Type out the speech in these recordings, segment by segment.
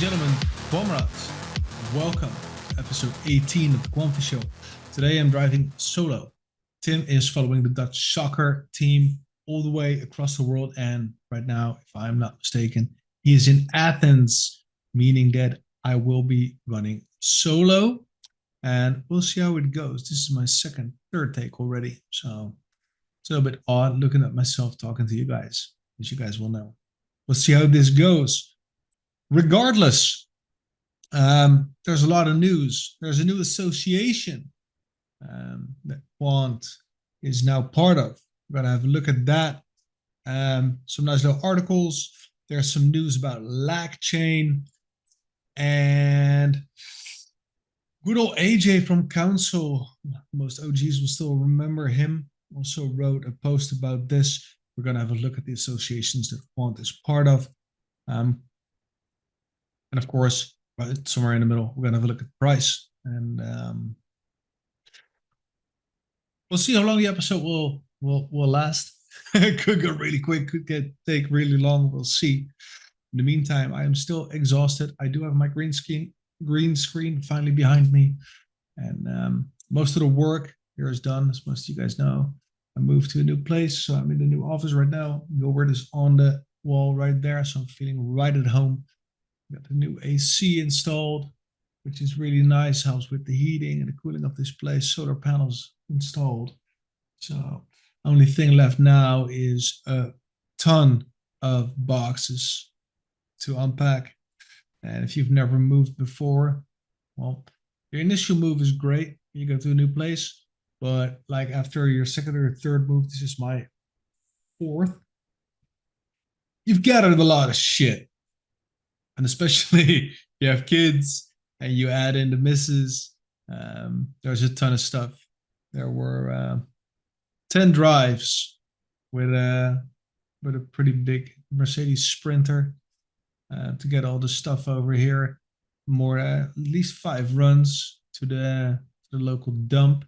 gentlemen, comrades, welcome to episode 18 of the Quamfy Show. Today I'm driving solo. Tim is following the Dutch soccer team all the way across the world, and right now, if I'm not mistaken, he is in Athens, meaning that I will be running solo, and we'll see how it goes. This is my third take already, so it's a little bit odd looking at myself talking to you guys, as you guys will know. We'll see how this goes. Regardless, there's a lot of news. There's a new association that Quant is now part of. We're going to have a look at that. Some nice little articles. There's some news about LACchain. And good old Ajay from Council, most OGs will still remember him, also wrote a post about this. We're going to have a look at the associations that Quant is part of. And of course, right somewhere in the middle, we're going to have a look at price. And we'll see how long the episode will last. It could go really quick, could take really long. We'll see. In the meantime, I am still exhausted. I do have my green screen finally behind me. And most of the work here is done, as most of you guys know. I moved to a new place, so I'm in the new office right now. Gilbert is on the wall right there, so I'm feeling right at home. Got the new AC installed, which is really nice, helps with the heating and the cooling of this place. Solar panels installed. So only thing left now is a ton of boxes to unpack. And if you've never moved before, well, your initial move is great. You go to a new place, but like after your second or third move, this is my fourth, you've gathered a lot of shit. And especially you have kids and you add in the misses, there's a ton of stuff. There were 10 drives with a pretty big Mercedes Sprinter to get all the stuff over here. More at least 5 runs to the local dump.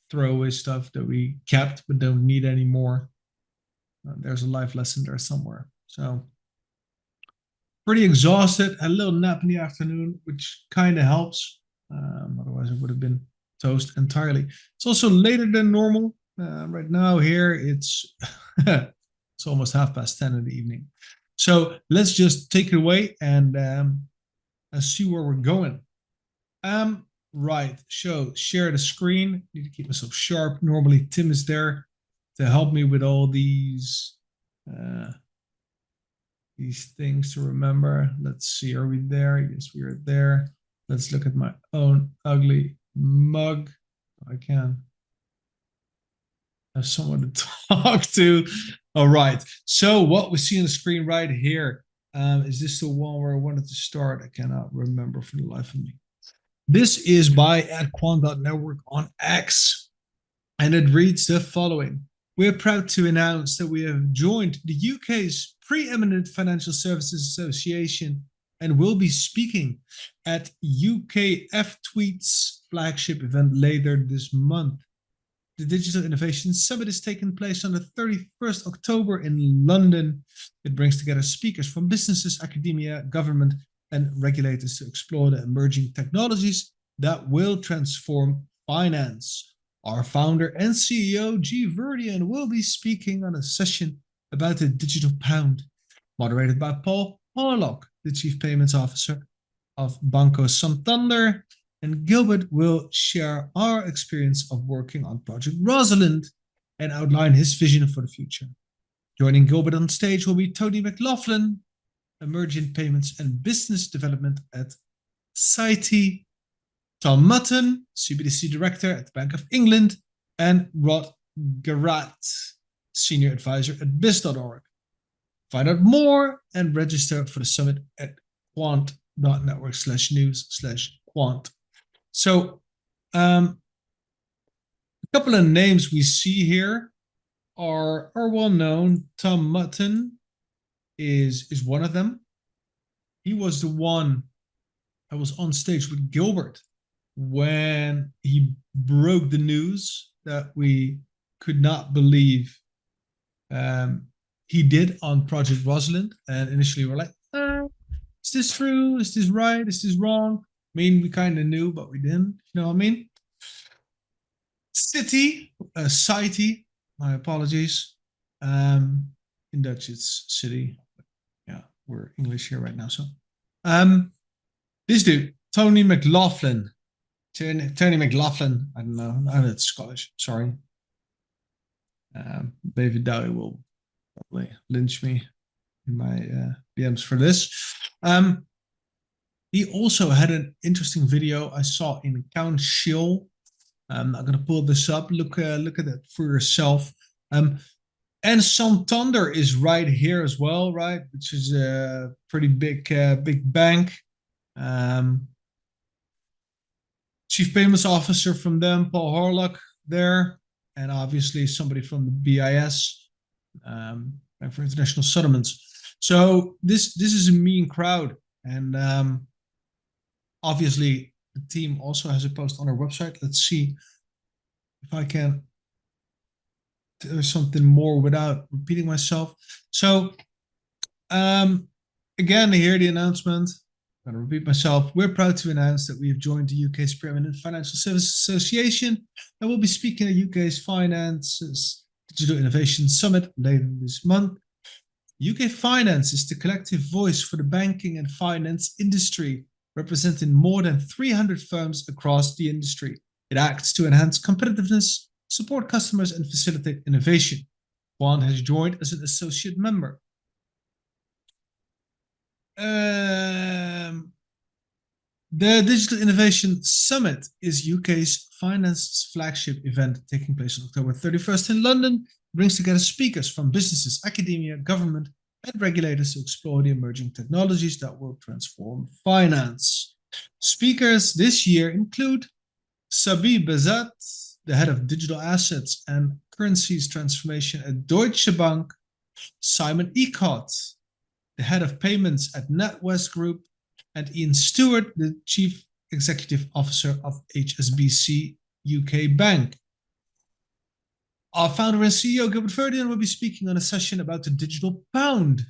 Throwaway stuff that we kept but don't need anymore. There's a life lesson there somewhere. So pretty exhausted. Had a little nap in the afternoon, which kind of helps. Otherwise, it would have been toast entirely. It's also later than normal. Right now here, it's it's almost 10:30 in the evening. So let's just take it away and see where we're going. Right, share the screen. Need to keep myself sharp. Normally, Tim is there to help me with all these things to remember. Let's see, are we there? Yes, we are there. Let's look at my own ugly mug. I can have someone to talk to. All right, so what we see on the screen right here, is this the one where I wanted to start? I cannot remember for the life of me. This is by @Quant Network on X, and it reads the following. We are proud to announce that we have joined the UK's preeminent financial services association and will be speaking at UK F-Tweet's flagship event later this month. The Digital Innovation Summit is taking place on the 31st October in London. It brings together speakers from businesses, academia, government, and regulators to explore the emerging technologies that will transform finance. Our founder and CEO, G. Verdian, will be speaking on a session about the digital pound, moderated by Paul Harlock, the Chief Payments Officer of Banco Santander. And Gilbert will share our experience of working on Project Rosalind and outline his vision for the future. Joining Gilbert on stage will be Tony McLaughlin, Emerging Payments and Business Development at Citi, Tom Mutton, CBDC Director at the Bank of England, and Rod Garat, Senior Advisor at biz.org. Find out more and register for the summit at quant.network/news/quant. So a couple of names we see here are well known. Tom Mutton is one of them. He was the one that was on stage with Gilbert when he broke the news that we could not believe he did on Project Rosalind. And initially we're like, Is this true? Is this right? Is this wrong? I mean, we kind of knew, but we didn't. You know what I mean? City, my apologies. In Dutch, it's city. Yeah, we're English here right now. So, this dude, Tony McLaughlin. Tony McLaughlin. I don't know. Oh, that's Scottish. Sorry. David Dowie will probably lynch me in my DMs for this. He also had an interesting video I saw in Count Shill. I'm going to pull this up. Look at it for yourself. And Santander is right here as well, right? Which is a pretty big bank. Chief Payments Officer from them, Paul Horlock there, and obviously somebody from the BIS, Bank for International Settlements. So this is a mean crowd, and obviously the team also has a post on our website. Let's see if I can do something more without repeating myself. So again, here the announcement. I'm going to repeat myself. We're proud to announce that we have joined the UK's preeminent financial services association and will be speaking at UK's Finance's Digital Innovation Summit later this month. UK Finance is the collective voice for the banking and finance industry, representing more than 300 firms across the industry. It acts to enhance competitiveness, support customers, and facilitate innovation. Quant has joined as an associate member. The Digital Innovation Summit is UK's finance flagship event taking place on October 31st in London. It brings together speakers from businesses, academia, government, and regulators to explore the emerging technologies that will transform finance. Speakers this year include Sabi Bezat, the head of digital assets and currencies transformation at Deutsche Bank, Simon Ecott, the head of payments at NatWest Group, and Ian Stewart, the chief executive officer of HSBC UK Bank. Our founder and CEO, Gilbert Verdian, will be speaking on a session about the digital pound.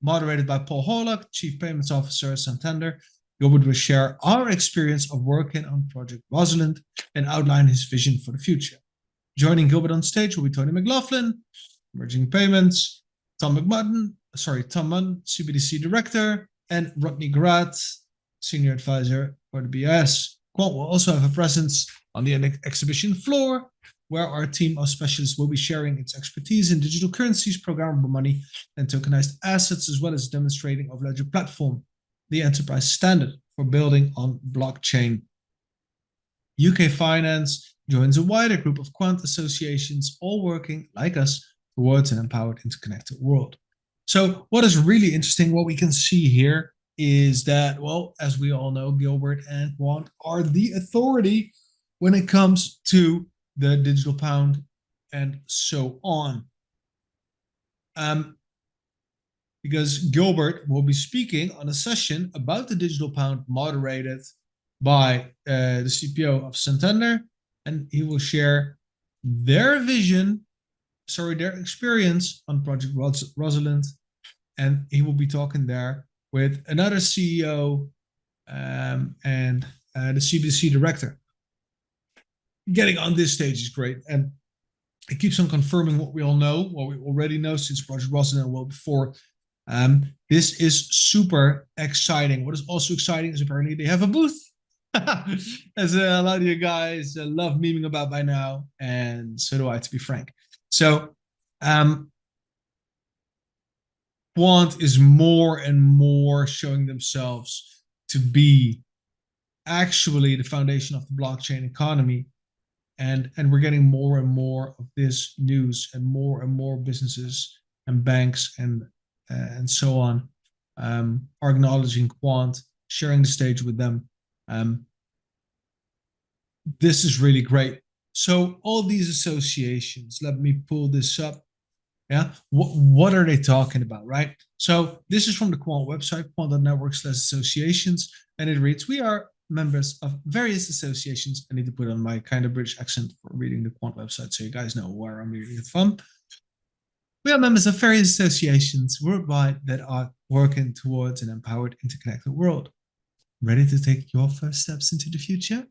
Moderated by Paul Horlock, chief payments officer at Santander, Gilbert will share our experience of working on Project Rosalind and outline his vision for the future. Joining Gilbert on stage will be Tony McLaughlin, Emerging Payments, Tom Munn, CBDC Director, and Rodney Grad, Senior Advisor for the BIS. Quant will also have a presence on the exhibition floor, where our team of specialists will be sharing its expertise in digital currencies, programmable money, and tokenized assets, as well as demonstrating our Ledger platform, the enterprise standard for building on blockchain. UK Finance joins a wider group of quant associations, all working, like us, towards an empowered, interconnected world. So what is really interesting, what we can see here is that, well, as we all know, Gilbert and Quant are the authority when it comes to the digital pound and so on. Because Gilbert will be speaking on a session about the digital pound moderated by the CPO of Santander, and he will share their vision, their experience on Project Rosalind, and he will be talking there with another CEO and the CBDC director. Getting on this stage is great, and it keeps on confirming what we all know, what we already know since Project Rosalind, well before. This is super exciting. What is also exciting is apparently they have a booth, as a lot of you guys love memeing about by now, and so do I, to be frank. So Quant is more and more showing themselves to be actually the foundation of the blockchain economy. And we're getting more and more of this news, and more businesses and banks and so on are acknowledging Quant, sharing the stage with them. This is really great. So all these associations, let me pull this up. Yeah, what are they talking about, right? So this is from the Quant website, quant.network/associations, and it reads, we are members of various associations. I need to put on my kind of British accent for reading the Quant website so you guys know where I'm reading it from. We are members of various associations worldwide that are working towards an empowered, interconnected world. Ready to take your first steps into the future?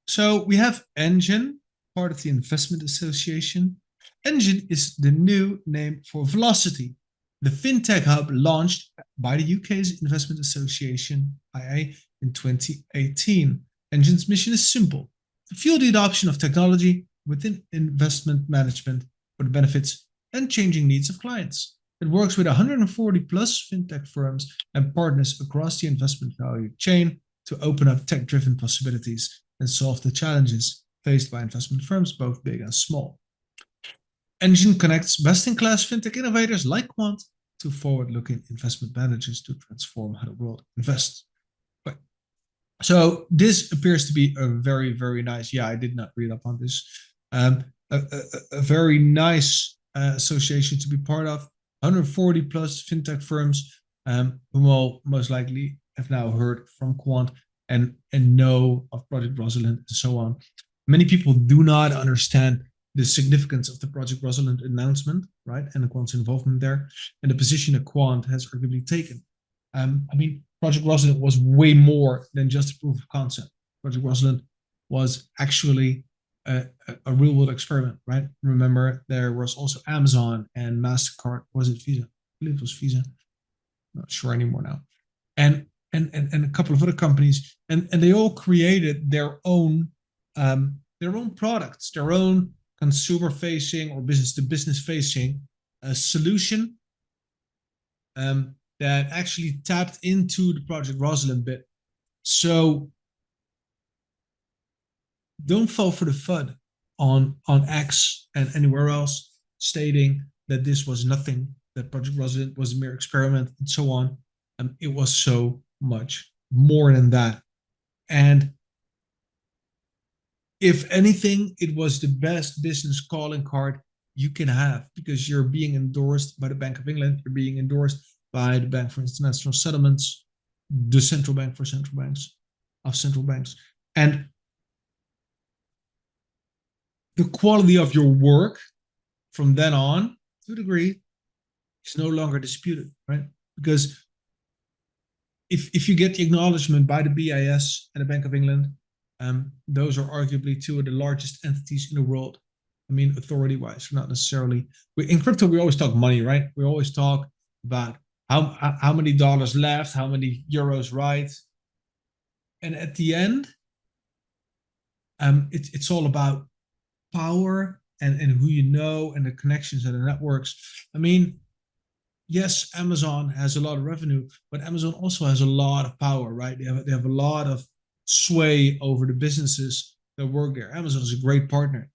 So we have Engine, part of the Investment Association. Engine is the new name for Velocity, the fintech hub launched by the UK's Investment Association, IA, in 2018. Engine's mission is simple: to fuel the adoption of technology within investment management for the benefits and changing needs of clients. It works with 140 plus fintech firms and partners across the investment value chain to open up tech-driven possibilities and solve the challenges faced by investment firms, both big and small. Engine connects best-in-class fintech innovators like Quant to forward-looking investment managers to transform how the world invests. Right. So this appears to be a very, very nice, I did not read up on this, a very nice association to be part of. 140 plus fintech firms who will most likely have now heard from Quant and know of Project Rosalind and so on. Many people do not understand the significance of the Project Rosalind announcement, right, and Quant's involvement there, and the position that Quant has arguably taken. I mean, Project Rosalind was way more than just a proof of concept. Project Rosalind was actually a real world experiment, right? Remember, there was also Amazon and MasterCard. Was it Visa? I believe it was Visa. Not sure anymore now. And a couple of other companies, and they all created their own products, their own consumer-facing or business-to-business-facing solution that actually tapped into the Project Rosalind bit. So don't fall for the FUD on X and anywhere else stating that this was nothing, that Project Rosalind was a mere experiment and so on. It was so much more than that. And if anything, it was the best business calling card you can have, because you're being endorsed by the Bank of England, you're being endorsed by the Bank for International Settlements, the central bank for central banks, of central banks. And the quality of your work from then on, to a degree, is no longer disputed, right? Because if you get the acknowledgement by the BIS and the Bank of England, those are arguably two of the largest entities in the world. I mean, authority-wise, not necessarily. In crypto, we always talk money, right? We always talk about how many dollars left, how many euros right. And at the end, it's all about power and who you know and the connections and the networks. I mean, yes, Amazon has a lot of revenue, but Amazon also has a lot of power, right? They have a lot of sway over the businesses that work there. Amazon is a great partner.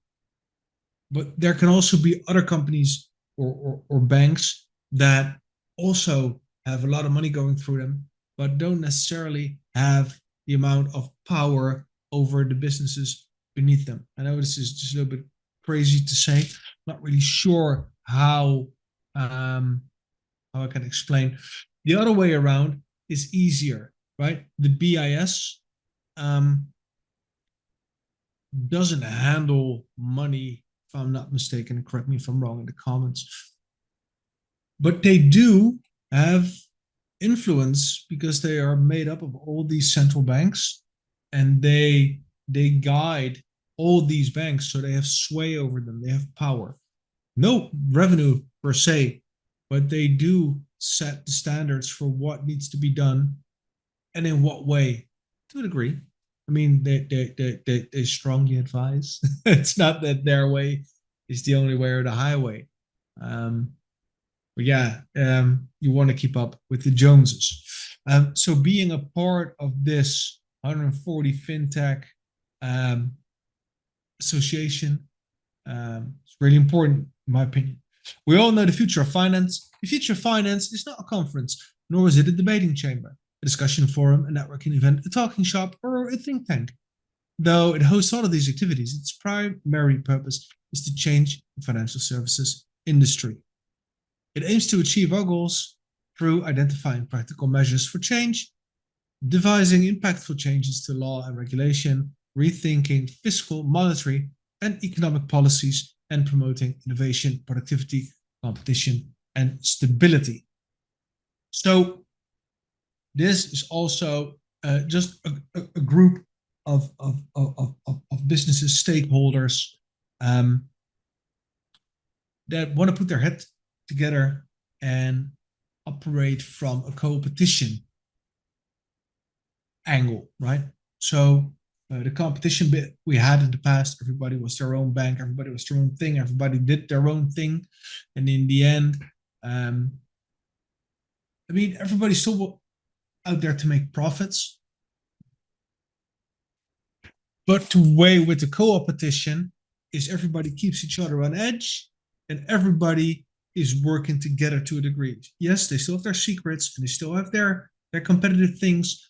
But there can also be other companies or banks that also have a lot of money going through them, but don't necessarily have the amount of power over the businesses beneath them. I know this is just a little bit crazy to say. I'm not really sure how I can explain. The other way around is easier, right? The BIS doesn't handle money, if I'm not mistaken. Correct me if I'm wrong in the comments. But they do have influence because they are made up of all these central banks, and they guide all these banks, so they have sway over them. They have power. No revenue per se, but they do set the standards for what needs to be done and in what way, to a degree. I mean, they strongly advise. It's not that their way is the only way or the highway. But yeah, you want to keep up with the Joneses. So being a part of this 140 fintech association is really important, in my opinion. We all know the future of finance. The future of finance is not a conference, nor is it a debating chamber, a discussion forum, a networking event, a talking shop, or a think tank. Though it hosts all of these activities, its primary purpose is to change the financial services industry. It aims to achieve our goals through identifying practical measures for change, devising impactful changes to law and regulation, rethinking fiscal, monetary, and economic policies, and promoting innovation, productivity, competition, and stability. So this is also just a group of businesses, stakeholders that want to put their head together and operate from a competition angle, right? So the competition bit we had in the past, everybody was their own bank, everybody was their own thing, everybody did their own thing. And in the end, everybody's still out there to make profits. But the way with the co-opetition is everybody keeps each other on edge and everybody is working together to a degree. Yes, they still have their secrets and they still have their competitive things.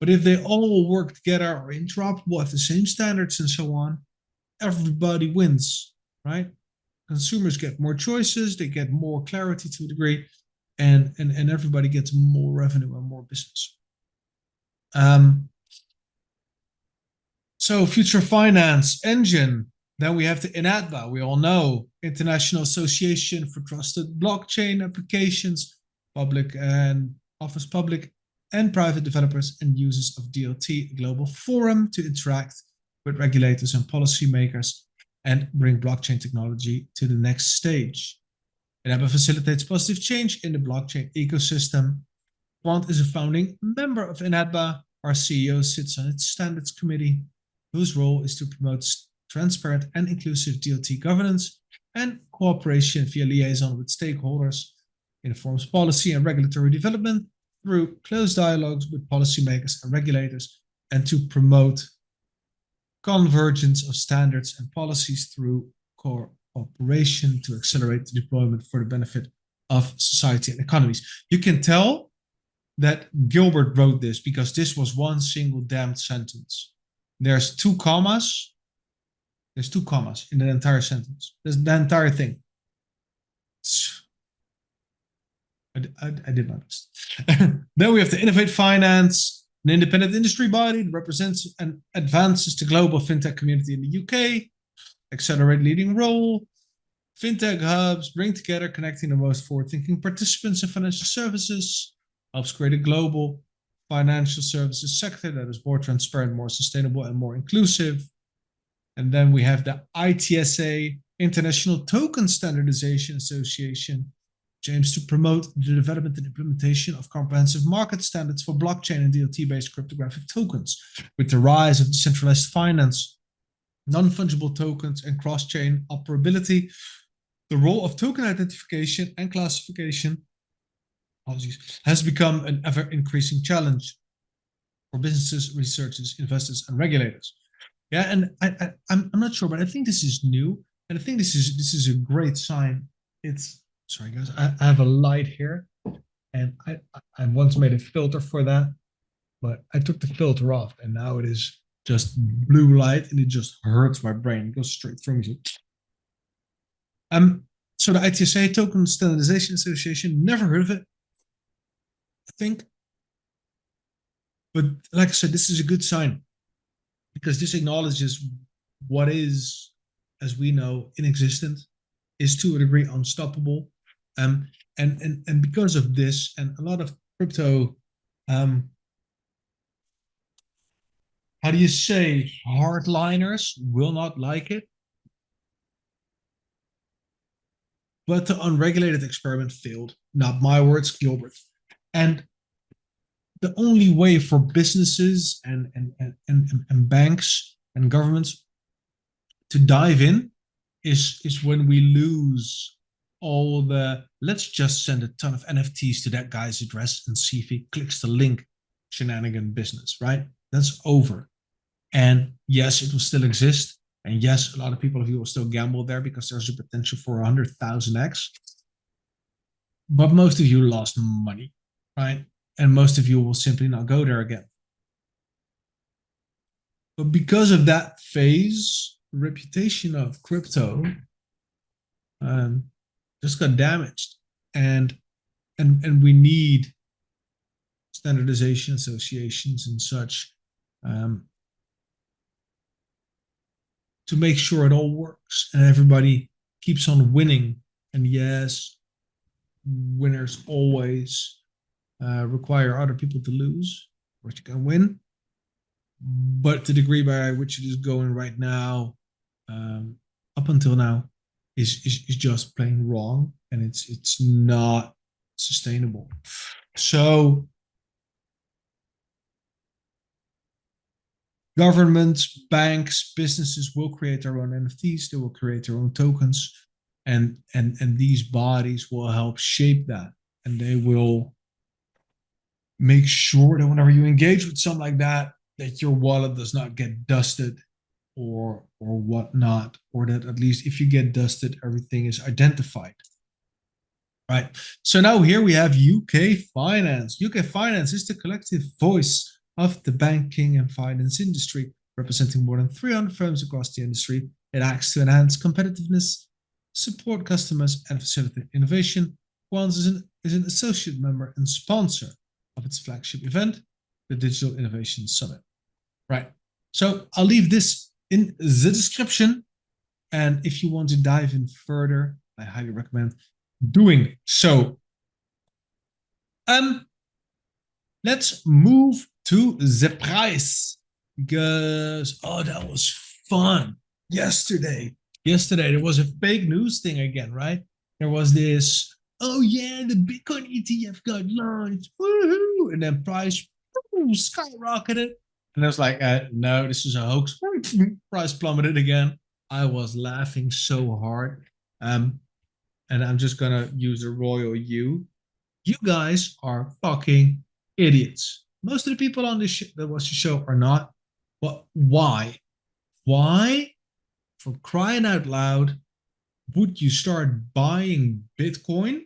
But if they all work together or interoperable, have the same standards and so on, everybody wins, right? Consumers get more choices, they get more clarity to a degree, and everybody gets more revenue and more business. So future finance engine. Then we have the INATBA, we all know, International Association for Trusted Blockchain Applications, public and private developers and users of DLT, a global forum to interact with regulators and policymakers and bring blockchain technology to the next stage. INATBA facilitates positive change in the blockchain ecosystem. Quant is a founding member of INATBA. Our CEO sits on its standards committee, whose role is to promote transparent and inclusive DLT governance and cooperation via liaison with stakeholders, informs policy and regulatory development through close dialogues with policymakers and regulators, and to promote convergence of standards and policies through cooperation to accelerate the deployment for the benefit of society and economies. You can tell that Gilbert wrote this because this was one single damned sentence. There's two commas. There's two commas in the entire sentence. There's the entire thing. I did not. Then we have the Innovate Finance, an independent industry body that represents and advances the global fintech community in the UK, accelerate leading role. Fintech hubs bring together, connecting the most forward-thinking participants in financial services, helps create a global financial services sector that is more transparent, more sustainable, and more inclusive. And then we have the ITSA, International Token Standardization Association, which aims to promote the development and implementation of comprehensive market standards for blockchain and DLT-based cryptographic tokens. With the rise of decentralized finance, non-fungible tokens, and cross-chain operability, the role of token identification and classification has become an ever-increasing challenge for businesses, researchers, investors, and regulators. Yeah, and I'm not sure, but I think this is new, and I think this is a great sign. It's sorry guys, I have a light here, and I once made a filter for that, but I took the filter off, and now it is just blue light, and it just hurts my brain. It goes straight through me. So the ITSA Token Standardization Association, never heard of it, I think, but like I said, this is a good sign, because this acknowledges what is, as we know, inexistent, is to a degree unstoppable. And because of this, and a lot of crypto, how do you say, hardliners will not like it. But the unregulated experiment failed. Not my words, Gilbert. And the only way for businesses and banks and governments to dive in is when we lose all the, let's just send a ton of NFTs to that guy's address and see if he clicks the link shenanigan business, right? That's over. And yes, it will still exist. And yes, a lot of people of you will still gamble there because there's a potential for 100,000x. But most of you lost money, right? And most of you will simply not go there again. But because of that phase, the reputation of crypto just got damaged. And we need standardization associations and such to make sure it all works and everybody keeps on winning. And yes, winners always require other people to lose, or you can win. But the degree by which it is going right now, up until now, is just plain wrong, and it's not sustainable. So governments, banks, businesses will create their own NFTs. They will create their own tokens, and these bodies will help shape that, and they will make sure that whenever you engage with something like that, that your wallet does not get dusted or whatnot, or that at least if you get dusted, everything is identified. Right. So now here we have UK Finance. UK Finance is the collective voice of the banking and finance industry, representing more than 300 firms across the industry. It acts to enhance competitiveness, support customers, and facilitate innovation. Quant is an associate member and sponsor of its flagship event, the Digital Innovation Summit. Right. So I'll leave this in the description. And if you want to dive in further, I highly recommend doing so. Let's move to the price, because that was fun yesterday. There was a fake news thing again, right? There was this, oh yeah, the Bitcoin ETF got launched, woohoo, and then price skyrocketed, and I was like, no, this is a hoax. Price plummeted again. I was laughing so hard. And I'm just gonna use the royal you. You guys are fucking idiots. Most of the people on this that watch the show are not. But why? Why, for crying out loud, would you start buying Bitcoin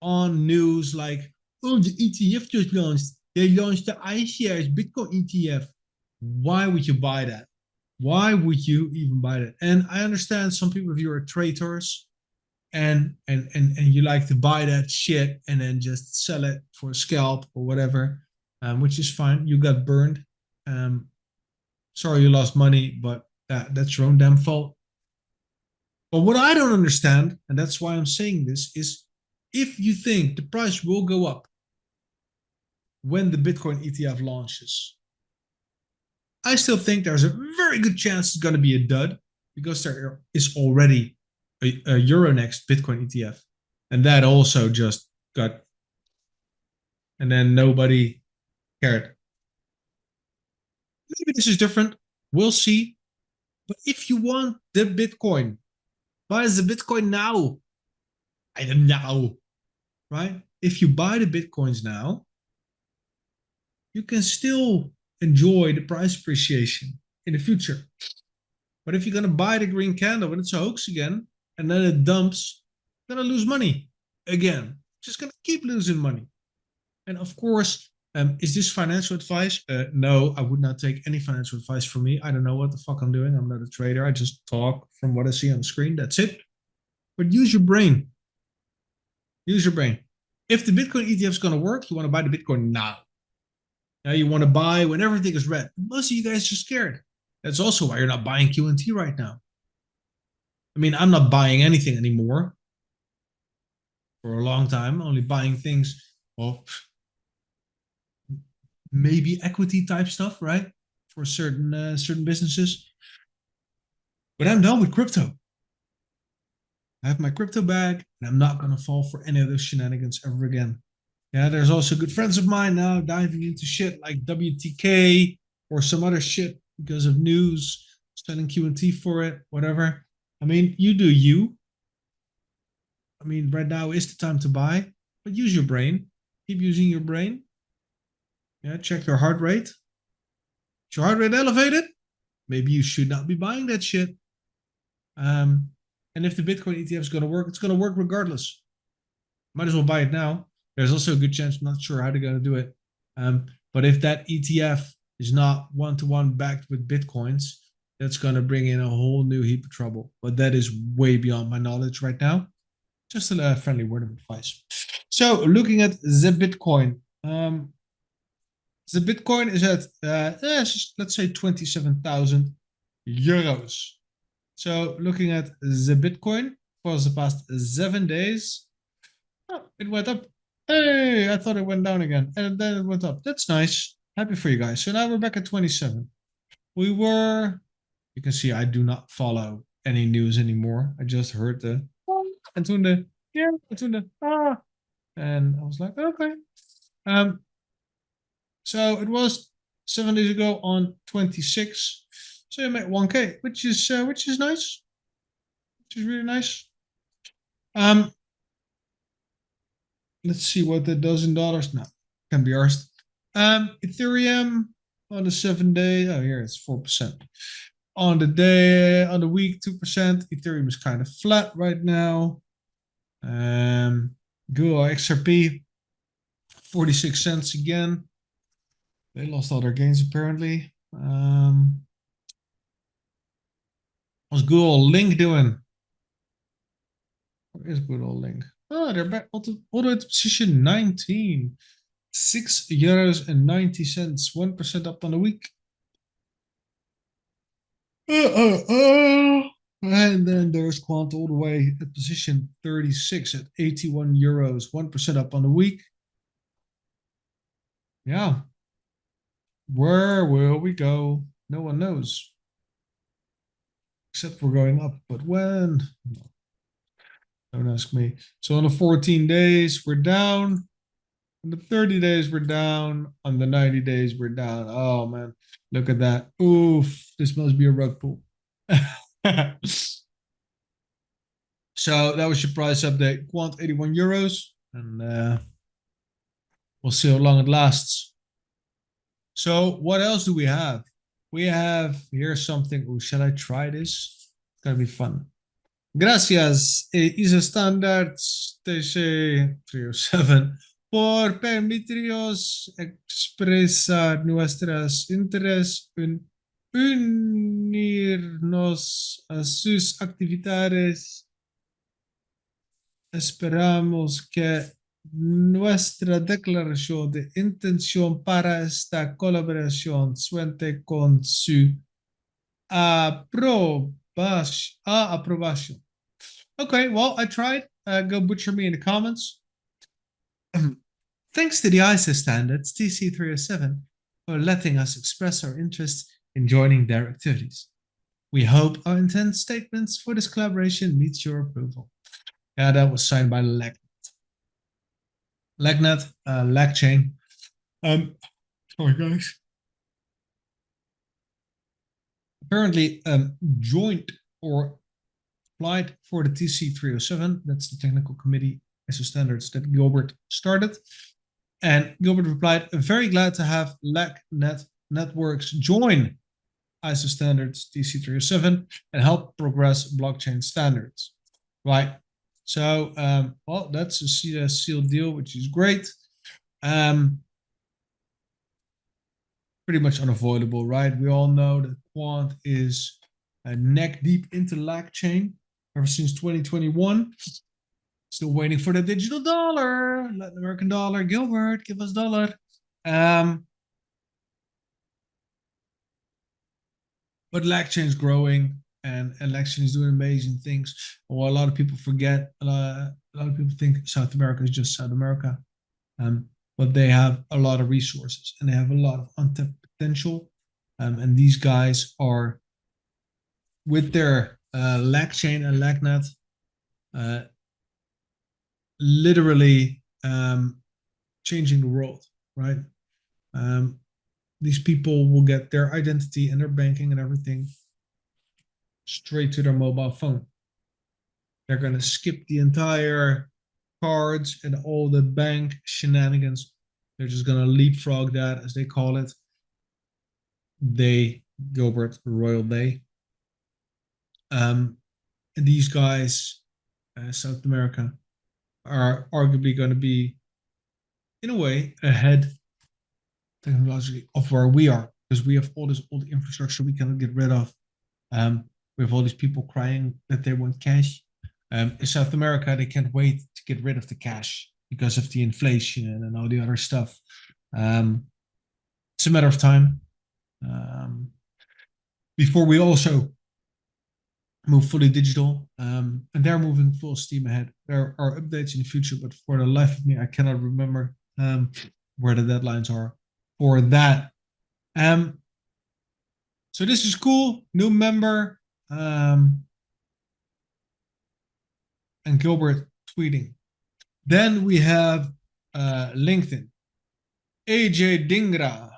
on news like, oh, the ETF just launched. They launched the iShares Bitcoin ETF. Why would you buy that? Why would you even buy that? And I understand some people of you are traitors, and you like to buy that shit and then just sell it for a scalp or whatever, which is fine. You got burned. Sorry you lost money, but that's your own damn fault. But what I don't understand, and that's why I'm saying this, is if you think the price will go up when the Bitcoin ETF launches, I still think there's a very good chance it's going to be a dud, because there is already a Euronext Bitcoin ETF, and that also just got, and then nobody cared. Maybe this is different. We'll see. But if you want the Bitcoin, buy the Bitcoin now. I don't know, right? If you buy the Bitcoins now, you can still enjoy the price appreciation in the future. But if you're going to buy the green candle when it's a hoax again, and then it dumps, you're going to lose money again. Just going to keep losing money. And of course, is this financial advice? No, I would not take any financial advice from me. I don't know what the fuck I'm doing. I'm not a trader. I just talk from what I see on the screen. That's it. But use your brain. Use your brain. If the Bitcoin ETF is going to work, you want to buy the Bitcoin now. Now you want to buy when everything is red. Most of you guys are scared. That's also why you're not buying QNT right now. I mean, I'm not buying anything anymore for a long time. Only buying things, well, maybe equity type stuff, right? For certain businesses. But I'm done with crypto. I have my crypto bag, and I'm not going to fall for any of those shenanigans ever again. Yeah, there's also good friends of mine now diving into shit like WTK or some other shit because of news, selling QNT for it, whatever. I mean, you do you. I mean, right now is the time to buy, but use your brain. Keep using your brain. Yeah, check your heart rate. Is your heart rate elevated? Maybe you should not be buying that shit. And if the Bitcoin ETF is going to work, it's going to work regardless. Might as well buy it now. There's also a good chance, I'm not sure how they're going to do it. But if that ETF is not one-to-one backed with Bitcoins, that's going to bring in a whole new heap of trouble. But that is way beyond my knowledge right now. Just a friendly word of advice. So looking at the Bitcoin. The Bitcoin is at, let's say 27,000. euros. So looking at the Bitcoin for the past 7 days, oh, it went up. Hey, I thought it went down again, and then it went up. That's nice. Happy for you guys. So now we're back at 27. We were, you can see I do not follow any news anymore. I just heard the, and toen the, yeah, and toen the, and I was like, okay. So it was 7 days ago on 26. So you made 1K, which is nice, which is really nice. Let's see what that does in dollars. No, can be arsed. Ethereum on the 7 day. Oh, here it's 4%. On the day, on the week, 2%. Ethereum is kind of flat right now. Google XRP, 46 cents again. They lost all their gains apparently. What's Google Link doing? What is Google Link? Oh, they're back all the way to position 19. €6.90, 1% up on the week. And then there's Quant all the way at position 36 at €81, 1% up on the week. Yeah. Where will we go? No one knows. Except we're going up, but when? No. Don't ask me. So on the 14 days, we're down. On the 30 days, we're down. On the 90 days, we're down. Oh, man. Look at that. Oof. This must be a rug pull. So that was your price update. Quant, €81. And we'll see how long it lasts. So what else do we have? We have, here's something. Ooh, shall I try this? It's going to be fun. Gracias, ISO Standards TC307 por permitirnos expresar nuestras intereses en unirnos a sus actividades. Esperamos que nuestra declaración de intención para esta colaboración cuente con su approbation. Okay, well, I tried. Go butcher me in the comments. Thanks to the ISO standards TC307 for letting us express our interest in joining their activities. We hope our intent statements for this collaboration meets your approval. Yeah, that was signed by LACchain. LACchain. Sorry guys. Apparently, joined or applied for the TC307. That's the technical committee ISO standards that Gilbert started. And Gilbert replied, very glad to have Networks join ISO standards TC307 and help progress blockchain standards. Right. So, well, that's a sealed deal, which is great. Pretty much unavoidable, right? We all know that Quant is neck deep into LACchain ever since 2021. Still waiting for the digital dollar, Latin American dollar. Gilbert, give us dollar. But LACchain is growing, and LACchain is doing amazing things. Well, a lot of people forget. A lot of people think South America is just South America, but they have a lot of resources and they have a lot of untapped potential. And these guys are, with their LACchain and LACnet, literally changing the world, right? These people will get their identity and their banking and everything straight to their mobile phone. They're going to skip the entire cards and all the bank shenanigans. They're just going to leapfrog that, as they call it. They, Gilbert, Royal Day. And these guys, South America, are arguably going to be, in a way, ahead technologically of where we are, because we have all this old infrastructure we cannot get rid of. We have all these people crying that they want cash. In South America, they can't wait to get rid of the cash because of the inflation and all the other stuff. It's a matter of time. before we also move fully digital. And they're moving full steam ahead. There are updates in the future, but for the life of me, I cannot remember where the deadlines are for that. So this is cool. New member. And Gilbert tweeting. Then we have LinkedIn. Ajay Dhingra.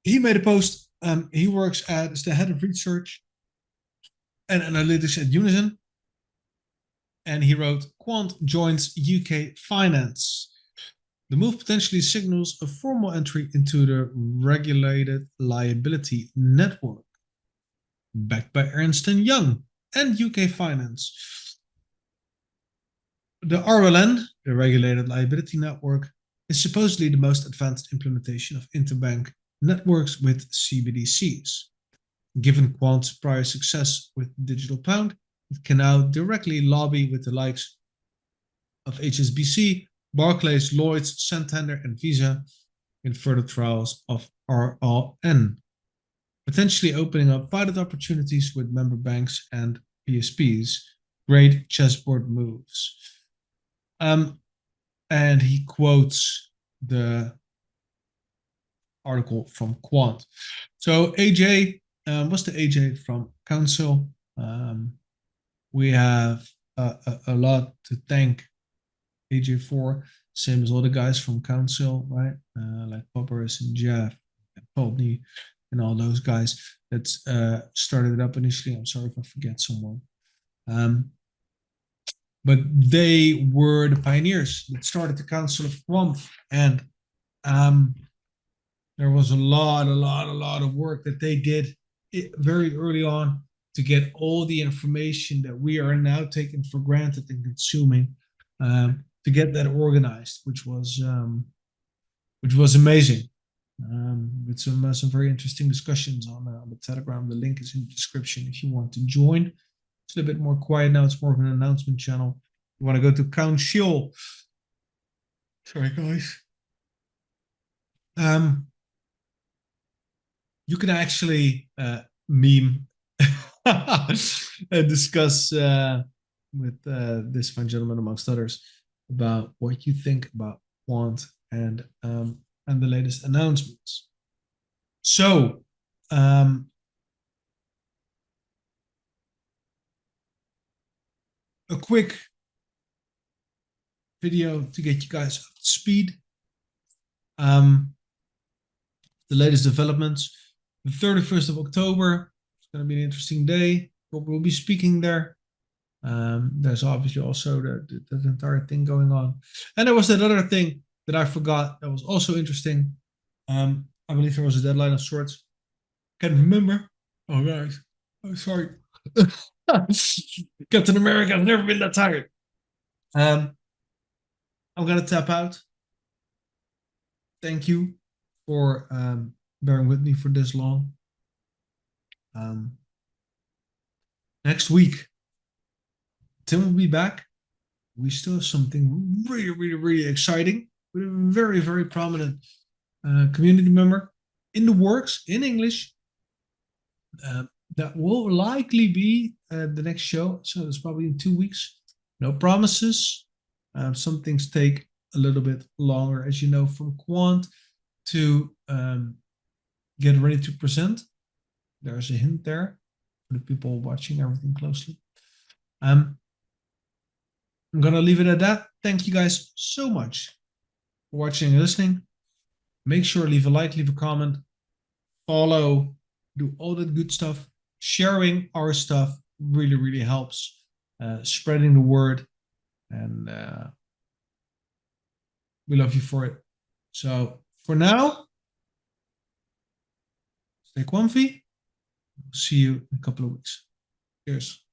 He made a post. He works as the head of research and analytics at Unison. And he wrote, Quant joins UK finance. The move potentially signals a formal entry into the regulated liability network, backed by Ernst & Young and UK finance. The RLN, the regulated liability network, is supposedly the most advanced implementation of interbank networks with CBDCs. Given Quant's prior success with digital pound, it can now directly lobby with the likes of HSBC, Barclays, Lloyds, Santander, and Visa in further trials of RLN, potentially opening up pilot opportunities with member banks and PSPs. Great chessboard moves. And he quotes the article from Quant. So AJ, what's the AJ from Council? We have a lot to thank AJ for, same as all the guys from Council, right? Like Poppers and Jeff and Poltney and all those guys that started it up initially. I'm sorry if I forget someone. But they were the pioneers that started the Council of Quamf, and there was a lot of work that they did very early on to get all the information that we are now taking for granted and consuming, to get that organized, which was amazing. With some very interesting discussions on the Telegram. The link is in the description if you want to join. It's a little bit more quiet now. It's more of an announcement channel. You want to go to Council. Sorry, guys. You can actually meme and discuss with this fine gentleman, amongst others, about what you think about Quant and the latest announcements. So, a quick video to get you guys up to speed. The latest developments. The 31st of October. It's going to be an interesting day. We'll be speaking there. There's obviously also the entire thing going on. And there was that other thing that I forgot that was also interesting. I believe there was a deadline of sorts. Can't remember. Oh, guys. Oh, sorry. Captain America, I've never been that tired. I'm going to tap out. Thank you for bearing with me for this long. Next week, Tim will be back. We still have something really exciting with a very prominent community member in the works in English. That will likely be the next show. So it's probably in 2 weeks. No promises. Some things take a little bit longer, as you know, from Quant to get ready to present. There's a hint there for the people watching everything closely. I'm going to leave it at that. Thank you guys so much for watching and listening. Make sure to leave a like, leave a comment, follow, do all that good stuff. Sharing our stuff really helps. Spreading the word. And we love you for it. So for now, stay Quamfy. See you in a couple of weeks. Cheers.